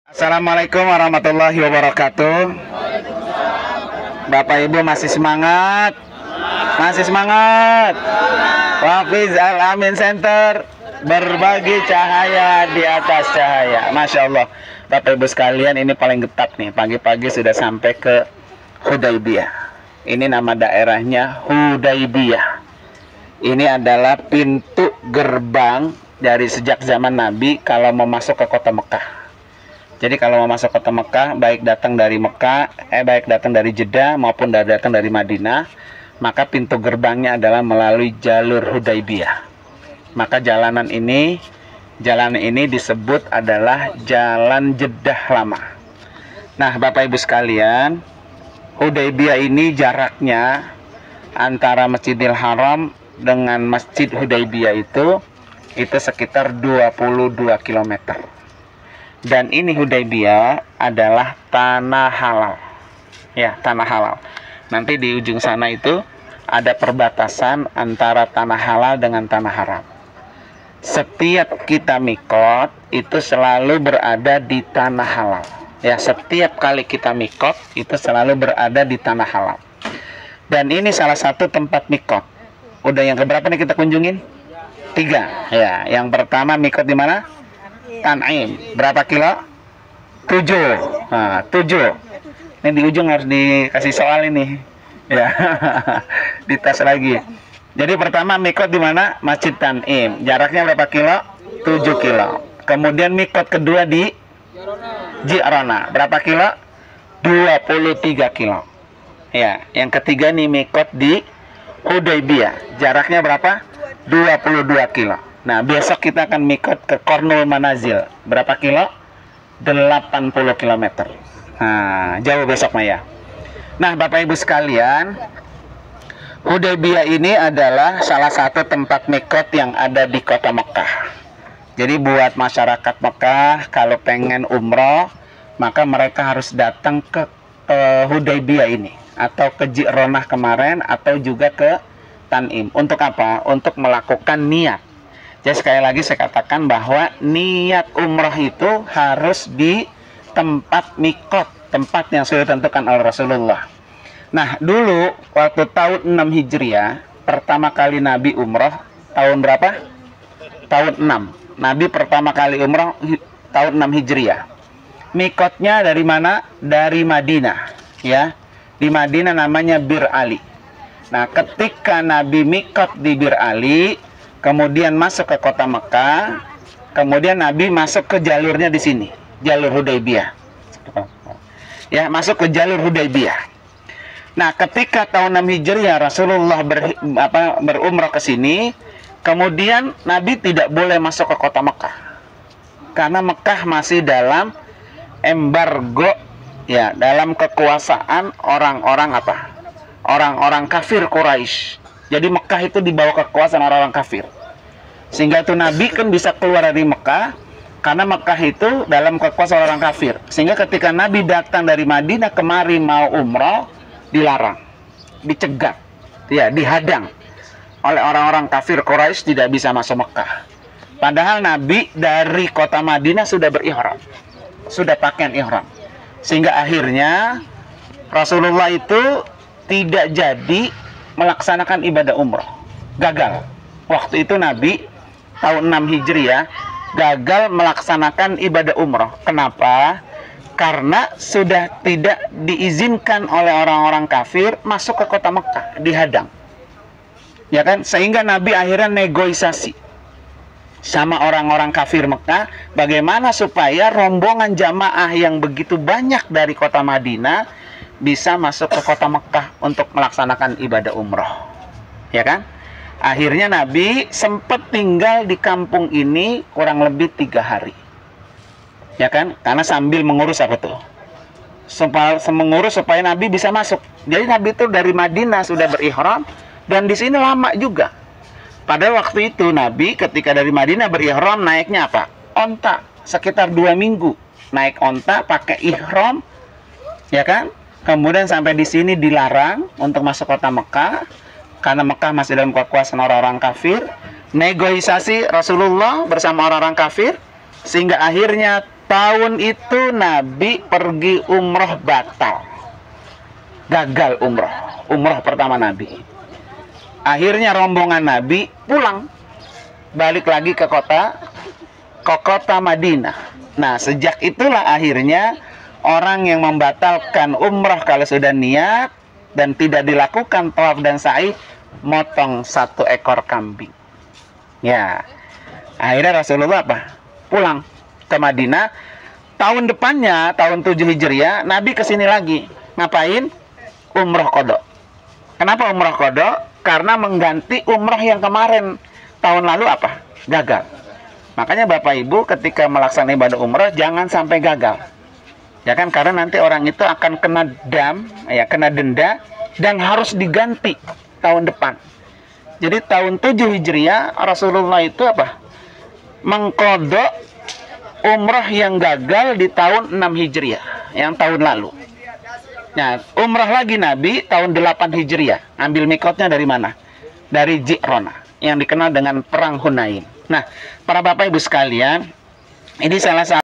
Assalamualaikum warahmatullahi wabarakatuh. Bapak Ibu masih semangat? Masih semangat? Wafiz Al-Amin Center, berbagi cahaya di atas cahaya. Masya Allah. Bapak Ibu sekalian, ini paling getat nih. Pagi-pagi sudah sampai ke Hudaybiyah. Ini nama daerahnya Hudaybiyah. Ini adalah pintu gerbang dari sejak zaman Nabi kalau mau masuk ke kota Mekah. Jadi kalau mau masuk kota Mekah, baik datang dari Jeddah maupun datang dari Madinah, maka pintu gerbangnya adalah melalui jalur Hudaybiyah. Maka jalan ini disebut adalah Jalan Jeddah Lama. Nah, Bapak Ibu sekalian, Hudaybiyah ini jaraknya antara Masjidil Haram dengan Masjid Hudaybiyah itu sekitar 22 km. Dan ini Hudaybiyah adalah tanah halal. Ya, tanah halal. Nanti di ujung sana itu ada perbatasan antara tanah halal dengan tanah haram. Setiap kita mikot itu selalu berada di tanah halal. Ya, setiap kali kita mikot itu selalu berada di tanah halal. Dan ini salah satu tempat mikot. Udah yang keberapa nih kita kunjungin? 3. Ya, yang pertama mikot di mana? Tan'im. Berapa kilo? 7. Nah, 7. Ini di ujung harus dikasih soal ini. Ya. Di tas lagi. Jadi pertama mikot di mana? Masjid Tan'im. Jaraknya berapa kilo? 7 kilo. Kemudian mikot kedua di Ji'rana. Berapa kilo? 23 kilo. Ya, yang ketiga nih mikot di Hudaybiyah. Jaraknya berapa? 22 kilo. Nah, besok kita akan mikot ke Qarnul Manazil. Berapa kilo? 80 km. Nah, jauh besok Maya. Nah, Bapak Ibu sekalian, Hudaybiyah ini adalah salah satu tempat mikot yang ada di kota Mekah. Jadi buat masyarakat Mekah kalau pengen umroh, maka mereka harus datang ke Hudaybiyah ini, atau ke Ji'ronah kemarin, atau juga ke Tan'im. Untuk apa? Untuk melakukan niat. Jadi sekali lagi saya katakan bahwa niat umrah itu harus di tempat mikot, tempat yang sudah ditentukan oleh Rasulullah. Nah, dulu waktu tahun 6 Hijriah, pertama kali Nabi umrah tahun berapa? Tahun 6. Nabi pertama kali umrah tahun 6 Hijriah. Mikotnya dari mana? Dari Madinah, ya. Di Madinah namanya Bir Ali. Nah, ketika Nabi mikot di Bir Ali, kemudian masuk ke kota Mekah, kemudian Nabi masuk ke jalurnya di sini, jalur Hudaybiyah. Ya, masuk ke jalur Hudaybiyah. Nah, ketika tahun 6 Hijriah Rasulullah berumrah ke sini, kemudian Nabi tidak boleh masuk ke kota Mekah. Karena Mekah masih dalam embargo, ya, dalam kekuasaan orang-orang apa? Orang-orang kafir Quraisy. Jadi Mekah itu di bawah kekuasaan orang-orang kafir. Sehingga itu Nabi kan bisa keluar dari Mekah, karena Mekah itu dalam kekuasaan orang kafir. Sehingga ketika Nabi datang dari Madinah kemari mau umrah, dilarang, dicegat, ya, dihadang oleh orang-orang kafir Quraisy, tidak bisa masuk Mekah. Padahal Nabi dari kota Madinah sudah berihram, sudah pakaian ihram. Sehingga akhirnya Rasulullah itu tidak jadi melaksanakan ibadah umrah, gagal. Waktu itu Nabi tahun 6 Hijriah gagal melaksanakan ibadah umrah. Kenapa? Karena sudah tidak diizinkan oleh orang-orang kafir masuk ke kota Mekah, dihadang. Ya kan? Sehingga Nabi akhirnya negosiasi sama orang-orang kafir Mekah, bagaimana supaya rombongan jamaah yang begitu banyak dari kota Madinah bisa masuk ke kota Mekah untuk melaksanakan ibadah umrah. Ya kan? Akhirnya Nabi sempat tinggal di kampung ini kurang lebih 3 hari. Ya kan? Karena sambil mengurus apa tuh? Mengurus supaya Nabi bisa masuk. Jadi Nabi itu dari Madinah sudah berihram, dan di sini lama juga. Pada waktu itu Nabi ketika dari Madinah berihram naiknya apa? Onta. Sekitar 2 minggu naik onta pakai ihram. Ya kan? Kemudian sampai di sini dilarang untuk masuk kota Mekah karena Mekah masih dalam kekuasaan orang-orang kafir. Negosiasi Rasulullah bersama orang-orang kafir, sehingga akhirnya tahun itu Nabi pergi umroh batal. Gagal umroh. Umroh pertama Nabi. Akhirnya rombongan Nabi pulang. Balik lagi ke kota Madinah. Nah, sejak itulah akhirnya orang yang membatalkan umroh kalau sudah niat dan tidak dilakukan tawaf dan sa'i, motong 1 ekor kambing. Ya, akhirnya Rasulullah apa? Pulang ke Madinah. Tahun depannya, tahun 7 Hijriah, Nabi kesini lagi. Ngapain? Umroh qada. Kenapa umroh qada? Karena mengganti umroh yang kemarin. Tahun lalu apa? Gagal. Makanya Bapak Ibu ketika melaksanakan ibadah umroh jangan sampai gagal. Ya kan, karena nanti orang itu akan kena kena denda dan harus diganti tahun depan. Jadi tahun 7 Hijriah Rasulullah itu apa? Mengqadha umrah yang gagal di tahun 6 Hijriah, yang tahun lalu. Nah, umrah lagi Nabi tahun 8 Hijriah. Ambil mikotnya dari mana? Dari Ji'rana, yang dikenal dengan Perang Hunain. Nah, para Bapak Ibu sekalian, ini salah satu